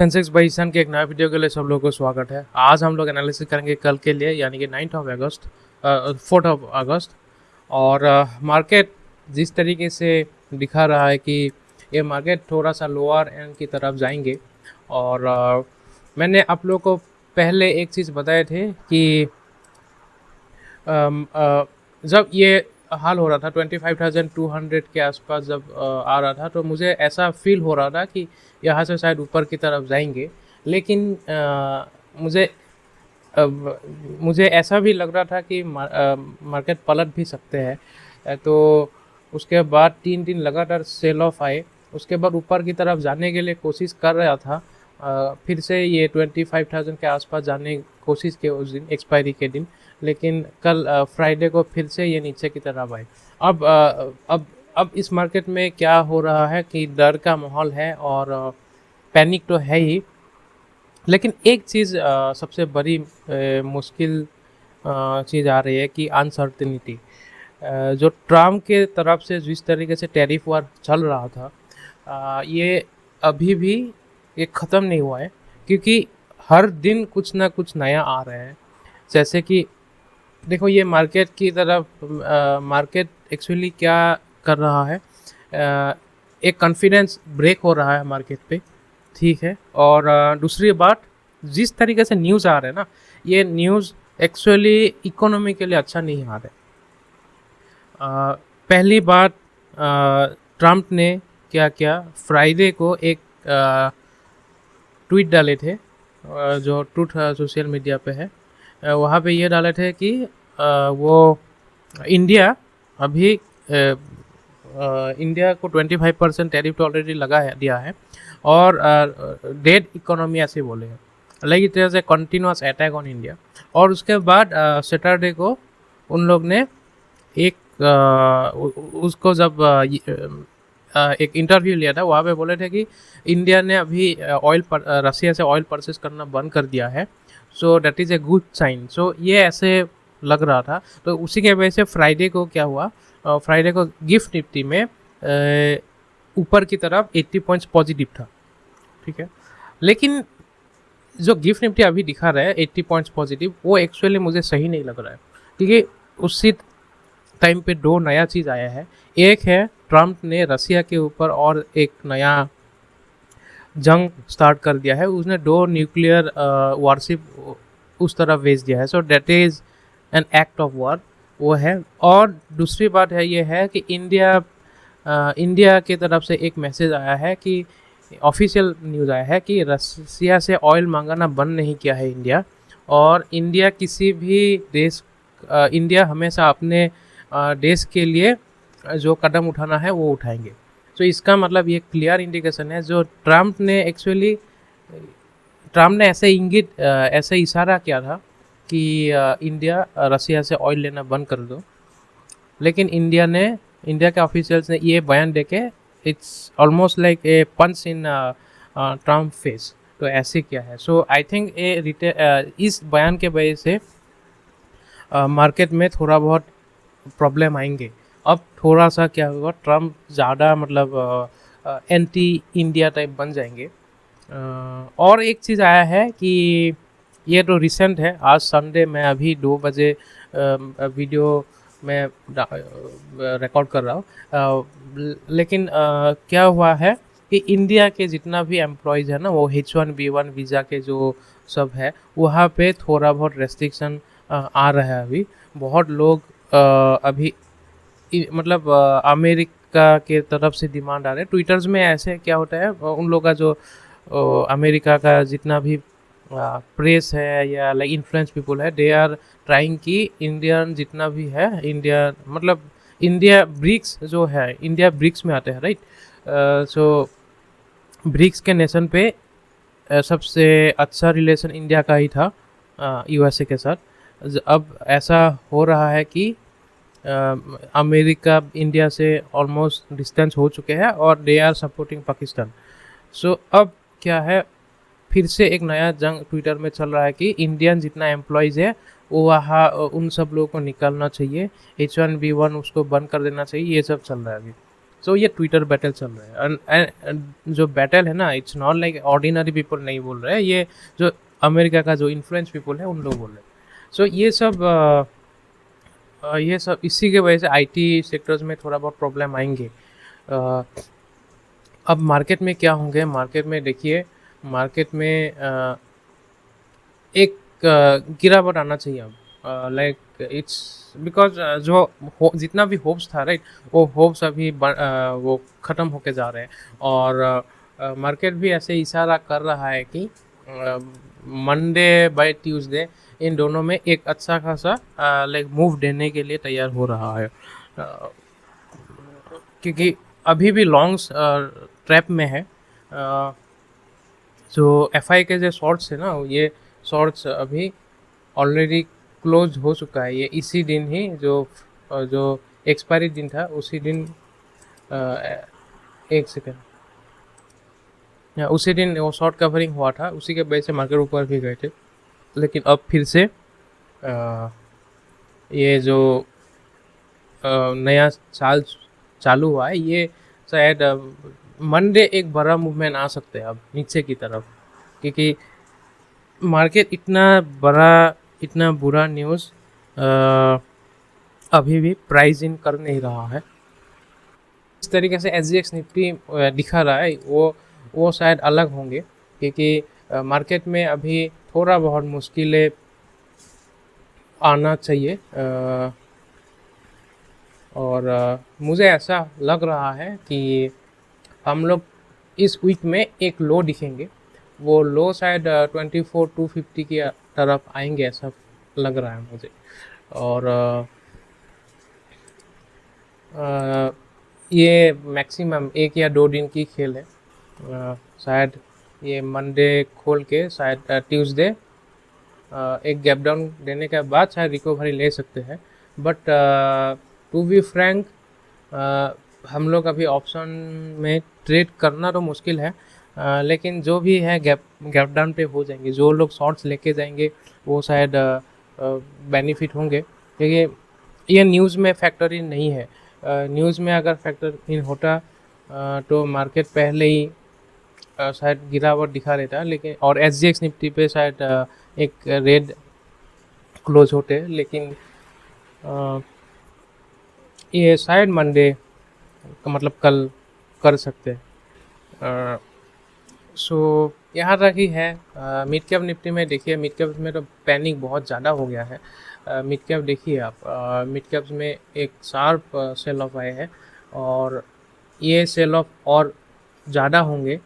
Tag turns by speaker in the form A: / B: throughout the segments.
A: Sensex by Ishan के एक नया वीडियो के लिए सब लोगों को स्वागत है। आज हम लोग एनालिसिस करेंगे कल के लिए, यानी कि 9 अगस्त 4 अगस्त। और मार्केट जिस तरीके से दिखा रहा है कि ये मार्केट थोड़ा सा लोअर एंड की तरफ जाएंगे। और मैंने आप लोगों को पहले एक चीज़ बताए थे कि जब ये हाल हो रहा था 25,200 के आसपास, जब आ रहा था, तो मुझे ऐसा फील हो रहा था कि यहाँ से शायद ऊपर की तरफ जाएंगे। लेकिन मुझे मुझे ऐसा भी लग रहा था कि मार्केट पलट भी सकते हैं। तो उसके बाद 3 दिन लगातार सेल ऑफ आए। उसके बाद ऊपर की तरफ जाने के लिए कोशिश कर रहा था, फिर से ये 25,000 के आसपास जाने की कोशिश की उस दिन एक्सपायरी के दिन। लेकिन कल फ्राइडे को फिर से ये नीचे की तरफ आए। अब इस मार्केट में क्या हो रहा है कि डर का माहौल है और पैनिक तो है ही। लेकिन एक चीज़ सबसे बड़ी मुश्किल चीज़ आ रही है कि अनसर्टेनिटी। जो ट्रम्प के तरफ से जिस तरीके से टैरिफ वार चल रहा था, ये अभी भी ये ख़त्म नहीं हुआ है, क्योंकि हर दिन कुछ ना कुछ नया आ रहा है। जैसे कि देखो, ये मार्केट की तरफ मार्केट एक्चुअली क्या कर रहा है, एक कॉन्फिडेंस ब्रेक हो रहा है मार्केट पे, ठीक है। और दूसरी बात, जिस तरीके से न्यूज़ आ रहे हैं ना, ये न्यूज़ एक्चुअली इकोनॉमी के लिए अच्छा नहीं आ रहा है। पहली बात, ट्रम्प ने क्या किया, फ्राइडे को एक ट्वीट डाले थे, जो ट्रूथ सोशल मीडिया पे है। वहाँ पे ये डाले थे कि वो इंडिया अभी इंडिया को 25% टैरिफ तो ऑलरेडी लगा है, दिया है। और डेड इकोनॉमी ऐसे बोले हैं, like it is a continuous attack on India. और उसके बाद सैटरडे को उन लोग ने एक उसको जब एक इंटरव्यू लिया था, वहाँ पे बोले थे कि इंडिया ने अभी रसिया से ऑयल परचेस करना बंद कर दिया है, so that is a good sign. So ये ऐसे लग रहा था। तो उसी के वजह से फ्राइडे को क्या हुआ, फ्राइडे को गिफ्ट निफ्टी में ऊपर की तरफ 80 पॉइंट्स पॉजिटिव था, ठीक है। लेकिन जो गिफ्ट निफ्टी अभी दिखा रहा है 80 पॉइंट्स पॉजिटिव, वो एक्चुअली मुझे सही नहीं लग रहा है, क्योंकि उसी टाइम पे दो नया चीज़ आया है। एक है, ट्रम्प ने रसिया के ऊपर और एक नया जंग स्टार्ट कर दिया है। उसने 2 न्यूक्लियर वारशिप उस तरफ भेज दिया है, so that is an act of war, वो है। और दूसरी बात है, ये है कि इंडिया की तरफ से एक मैसेज आया है कि ऑफिशियल न्यूज़ आया है कि रसिया से ऑयल मंगाना बंद नहीं किया है इंडिया। और इंडिया किसी भी देश इंडिया हमेशा अपने देश के लिए जो कदम उठाना है वो उठाएंगे। तो इसका मतलब ये क्लियर इंडिकेशन है, जो ट्रम्प ने ऐसे इशारा किया था कि इंडिया रसिया से ऑयल लेना बंद कर दो। लेकिन इंडिया के ऑफिशियल्स ने ये बयान देके, it's almost like a punch in Trump face. तो ऐसे क्या है। सो आई थिंक इस बयान के वजह से मार्केट में थोड़ा बहुत प्रॉब्लम आएंगे। अब थोड़ा सा क्या होगा, ट्रम्प ज़्यादा मतलब एंटी इंडिया टाइप बन जाएंगे। और एक चीज़ आया है कि ये तो रिसेंट है, आज संडे मैं अभी 2 बजे वीडियो में रिकॉर्ड कर रहा हूँ। लेकिन क्या हुआ है कि इंडिया के जितना भी एम्प्लॉयज़ है ना, वो H1B1 वीज़ा के जो सब है, वहाँ पे थोड़ा बहुत रेस्ट्रिक्शन आ रहा है। अभी बहुत लोग अभी मतलब अमेरिका के तरफ से डिमांड आ रहे हैं। ट्विटर्स में ऐसे क्या होता है, उन लोग का जो अमेरिका का जितना भी प्रेस है या लाइक इन्फ्लुएंस पीपल है, दे आर ट्राइंग कि इंडियन जितना भी है, इंडिया ब्रिक्स जो है, इंडिया ब्रिक्स में आते हैं, राइट। सो ब्रिक्स के नेशन पे सबसे अच्छा रिलेशन इंडिया का ही था यूएसए के साथ। अब ऐसा हो रहा है कि अमेरिका इंडिया से ऑलमोस्ट डिस्टेंस हो चुके हैं और दे आर सपोर्टिंग पाकिस्तान। सो अब क्या है, फिर से एक नया जंग ट्विटर में चल रहा है कि इंडियन जितना एम्प्लॉयज़ है वो वहाँ उन सब लोगों को निकालना चाहिए, H1B1 उसको बंद कर देना चाहिए, ये सब चल रहा है अभी। सो ये ट्विटर बैटल चल रहा है। and जो बैटल है ना, it's not like ordinary people नहीं बोल रहे हैं, ये जो अमेरिका का जो इन्फ्लुएंस पीपल है उन लोग बोल रहे हैं। सो ये सब इसी के वजह से आईटी सेक्टर्स में थोड़ा बहुत प्रॉब्लम आएंगे। अ, अब मार्केट में क्या होंगे, मार्केट में देखिए, मार्केट में एक गिरावट आना चाहिए अब। लाइक इट्स बिकॉज जितना भी होप्स था, राइट, वो होप्स अभी वो ख़त्म होके जा रहे हैं। और मार्केट भी ऐसे इशारा कर रहा है कि मंडे बाय ट्यूसडे इन दोनों में एक अच्छा खासा लाइक मूव देने के लिए तैयार हो रहा है। क्योंकि अभी भी लॉन्ग्स ट्रैप में है। जो एफआई के जो शॉर्ट्स है ना, ये शॉर्ट्स अभी ऑलरेडी क्लोज हो चुका है। ये इसी दिन ही जो एक्सपायरी दिन था उसी दिन, एक सेकेंड, उसी दिन वो शॉर्ट कवरिंग हुआ था, उसी के वजह से मार्केट ऊपर भी गए थे। लेकिन अब फिर से ये जो नया साल चालू हुआ है, ये शायद मंडे एक बड़ा मूवमेंट आ सकते हैं अब नीचे की तरफ। क्योंकि मार्केट इतना बड़ा, इतना बुरा न्यूज़ अभी भी प्राइस इन कर नहीं रहा है। इस तरीके से SGX निफ्टी दिखा रहा है, वो शायद अलग होंगे। क्योंकि मार्केट में अभी थोड़ा बहुत मुश्किलें आना चाहिए। और मुझे ऐसा लग रहा है कि हम लोग इस वीक में एक लो दिखेंगे। वो लो शायद 24,250 की तरफ आएंगे, ऐसा लग रहा है मुझे। और ये मैक्सिमम 1 या 2 दिन की खेल है। शायद ये मंडे खोल के शायद ट्यूसडे एक गैप डाउन देने के बाद शायद रिकवरी ले सकते हैं। बट टू बी फ्रैंक, हम लोग अभी ऑप्शन में ट्रेड करना तो मुश्किल है। लेकिन जो भी है गैप डाउन पे हो जाएंगे। जो लोग शॉर्ट्स लेके जाएंगे वो शायद बेनिफिट होंगे। क्योंकि ये न्यूज़ में फैक्टर इन नहीं है। न्यूज़ में अगर फैक्टर इन होता तो मार्केट पहले ही शायद गिरावट दिखा देता। लेकिन और SGX निफ्टी पे शायद एक रेड क्लोज होते। लेकिन ये शायद मंडे मतलब कल कर सकते हैं। सो यहाँ तक ही है। मिड कैप निफ्टी में देखिए, मिड कैप में तो पैनिक बहुत ज़्यादा हो गया है। मिड कैप देखिए आप, मिड कैप्स में एक शार्प सेल ऑफ आए हैं और ये सेल ऑफ और ज़्यादा होंगे,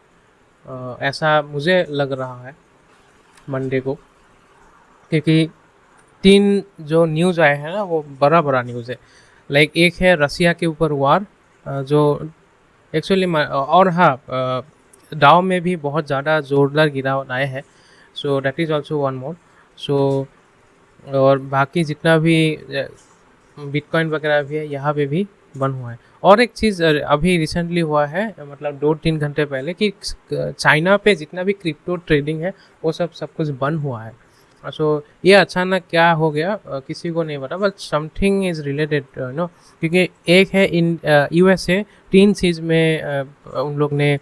A: ऐसा मुझे लग रहा है मंडे को। क्योंकि 3 जो न्यूज़ आए हैं ना, वो बड़ा न्यूज़ है। लाइक एक है रसिया के ऊपर वार, जो एक्चुअली, और हाँ, डाउ में भी बहुत ज़्यादा ज़ोरदार गिरावट आए हैं। So that is also one more. So और बाकी जितना भी बिटकॉइन वगैरह भी है, यहाँ पे भी बंद हुआ है। और एक चीज़ अभी रिसेंटली हुआ है, मतलब 2-3 घंटे पहले, कि चाइना पे जितना भी क्रिप्टो ट्रेडिंग है वो सब कुछ बंद हुआ है। सो ये अचानक क्या हो गया किसी को नहीं पता, but something is related, no. क्योंकि एक है इन USA 3 चीज़ में उन लोग ने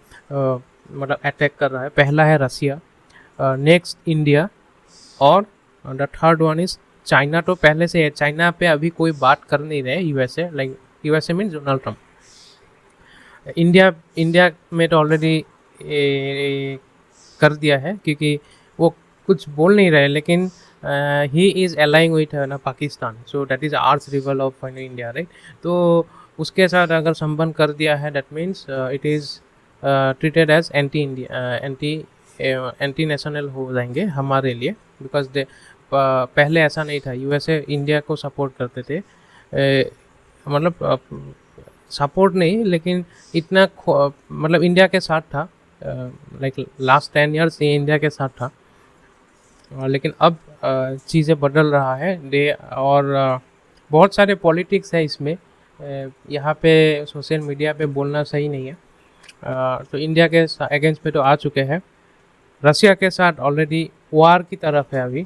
A: मतलब अटैक कर रहा है। पहला है रसिया, नेक्स्ट इंडिया, और the third one is China. तो पहले से है, चाइना पे अभी कोई बात कर नहीं रहे USA, like USA means Donald Trump. India में तो ऑलरेडी कर दिया है, क्योंकि वो कुछ बोल नहीं रहे। लेकिन ही इज़ अलाइंग विथ ना Pakistan, so that is arch rival of India, right. तो उसके साथ अगर संबंध कर दिया है, that means it is treated as anti India, anti national हो जाएंगे हमारे लिए। बिकॉज दे पहले ऐसा नहीं था, USA इंडिया को सपोर्ट करते थे। मतलब सपोर्ट नहीं, लेकिन इतना मतलब इंडिया के साथ था। लाइक लास्ट 10 ईयर्स ये इंडिया के साथ था। लेकिन अब चीज़ें बदल रहा है और बहुत सारे पॉलिटिक्स है इसमें। यहाँ पे सोशल मीडिया पे बोलना सही नहीं है। तो इंडिया के अगेंस्ट पे तो आ चुके हैं। रसिया के साथ ऑलरेडी वार की तरफ है अभी,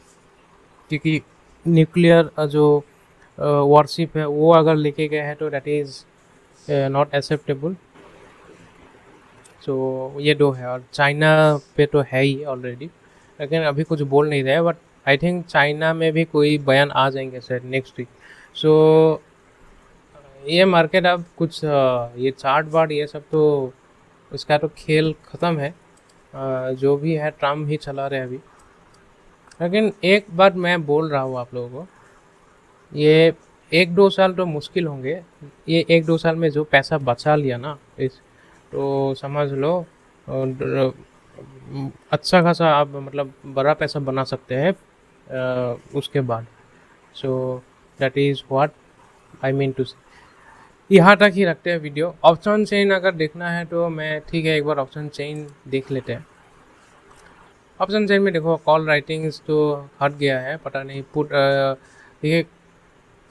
A: क्योंकि न्यूक्लियर जो वॉरशिप है वो अगर लेके गए हैं तो दैट इज़ नॉट एक्सेप्टेबल। सो ये दो है, और चाइना पे तो है ही ऑलरेडी, लेकिन अभी कुछ बोल नहीं रहे, बट आई थिंक चाइना में भी कोई बयान आ जाएंगे शायद नेक्स्ट वीक। सो ये मार्केट अब कुछ ये चार्ट वार्ट ये सब तो इसका तो खेल ख़त्म है। जो भी है ट्रम्प ही चला रहे अभी। लेकिन एक बात मैं बोल रहा हूँ आप लोगों को, ये 1-2 साल तो मुश्किल होंगे। ये 1-2 साल में जो पैसा बचा लिया ना इस, तो समझ लो अच्छा खासा आप मतलब बड़ा पैसा बना सकते हैं उसके बाद। So that is what I mean to say. यहाँ तक ही रखते हैं वीडियो। ऑप्शन चेन अगर देखना है तो मैं ठीक है, एक बार ऑप्शन चेन देख लेते हैं। ऑप्शन चेन में देखो कॉल राइटिंग्स तो हट गया है, पता नहीं पुट ठीक है,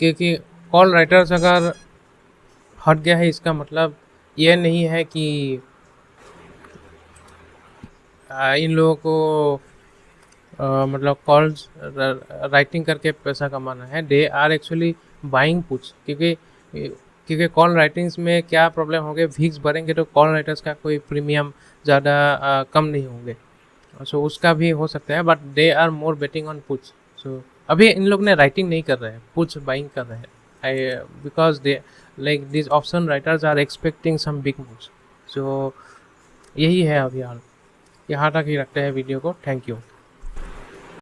A: क्योंकि कॉल राइटर्स अगर हट गया है इसका मतलब ये नहीं है कि इन लोगों को मतलब कॉल्स राइटिंग करके पैसा कमाना है। They are actually buying puts, क्योंकि कॉल राइटिंग्स में क्या प्रॉब्लम होंगे, वीक्स भरेंगे तो कॉल राइटर्स का कोई प्रीमियम ज़्यादा कम नहीं होंगे। सो उसका भी हो सकता है, but they are more betting on puts. So अभी इन लोग ने राइटिंग नहीं कर रहे हैं, पुट्स बाइंग कर रहे हैं। I because they like this option writers are expecting some big moves. So यही है अभी हाल। यहाँ तक ही रखते हैं वीडियो को। Thank you.